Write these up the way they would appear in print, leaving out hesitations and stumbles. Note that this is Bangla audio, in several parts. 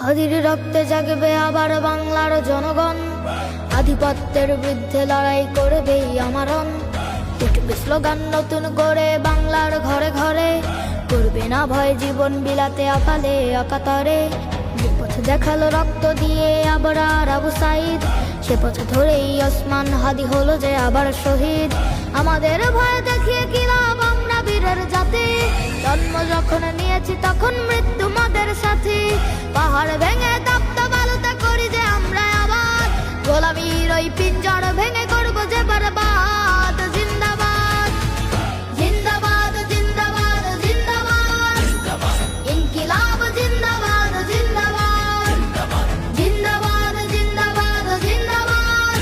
হাদির রক্তে জাগবে আবার বাংলার জনগণ, আধিপত্যের বিরুদ্ধে লড়াই করবে আমারণ। উঠবে স্লোগান নতুন করে বাংলার ঘরে ঘরে, করবে না ভয় জীবন বিলাতে আকালে অকাতরে। যে পথ দেখালো রক্ত দিয়ে আবরার আবু সাইদ, সে পথ ধরেই ওসমান হাদি হলো যে আবার শহীদ। আমাদের ভয় দেখিয়ে কি লাভ, আমরা বীরের জাতি। জন্ম যখন নিয়েছি তখন মৃত্যু মাদের সাথী। পাহাড় ভেঙে তপ্ত বালুতে করি যে আমরা আবার, গোলামীর ওই পিঞ্জর ভেঙে করবো যে বরবাদ। জিন্দাবাদ জিন্দাবাদ জিন্দাবাদ জিন্দাবাদ, ইনকিলাব জিন্দাবাদ জিন্দাবাদ, জিন্দাবাদ জিন্দাবাদ জিন্দাবাদ,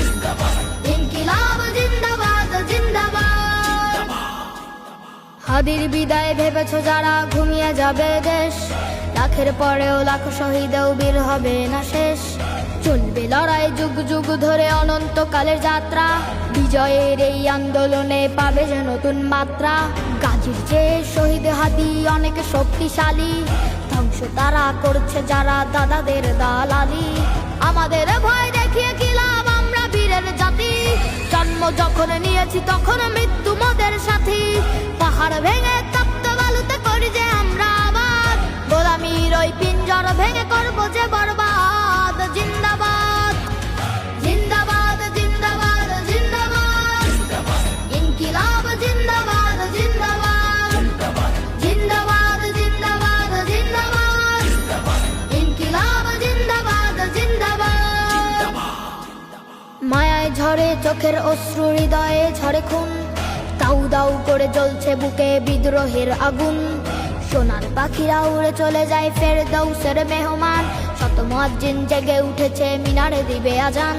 ইনকিলাব জিন্দাবাদ জিন্দাবাদ। হাদির বিদায় ভেবেছো যারা ঘুমিয়ে যাবে দেশ, লাখের পরেও লাখ শহীদেও বীর হবে না শেষ। চলবে লড়াই যুগ যুগ ধরে অনন্তকালের যাত্রা, বিজয়ের এই আন্দোলনে পাবে যে নতুন মাত্রা। গাজীর যে শহীদ হাদি অনেক শক্তিশালী, ধ্বংস তারা করছে যারা দাদাদের দালালি। আমাদের ভয় দেখিয়ে কি লাভ, আমরা বীরের জাতি। জন্ম যখন নিয়েছি তখন মৃত্যু মোদের সাথী। পাহাড় ভেঙে তপ্ত বালুতে করি যে আমরা আবার, গোলামীর ওই পিঞ্জর ভেঙে করবো যে বরবাদ। জিন্দাবাদ জিন্দাবাদ জিন্দাবাদ জিন্দাবাদ, ইনকিলাব জিন্দাবাদ জিন্দাবাদ, জিন্দাবাদ জিন্দাবাদ জিন্দাবাদ, ইনকিলাব জিন্দাবাদ জিন্দাবাদ। মায়ায় ঝরে চোখের অশ্রু, হৃদয়ে ঝরে খুন, দাউ দাউ করে জ্বলছে বুকে বিদ্রোহের আগুন। সোনার পাখিরা উড়ে চলে যায় ফেরদৌসের মেহমান, শত মুয়াজ্জিন জেগে উঠেছে মিনারে দিবে আজান।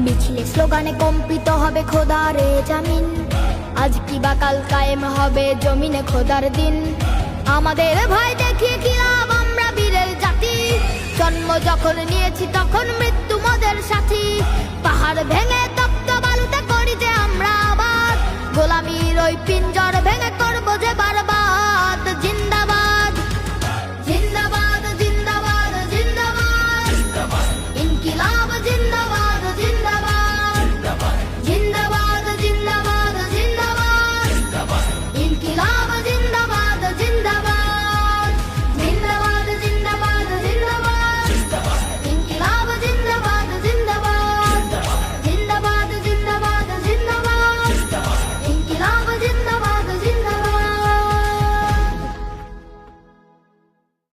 মিছিলে স্লোগানে কম্পিত হবে খোদারে জামিন, আজ কি বা কাল কায়েম হবে জমিনে খোদার দিন। আমাদের ভয় দেখিয়ে কি লাভ, আমরা বীরের জাতি। জন্ম যখন নিয়েছি তখন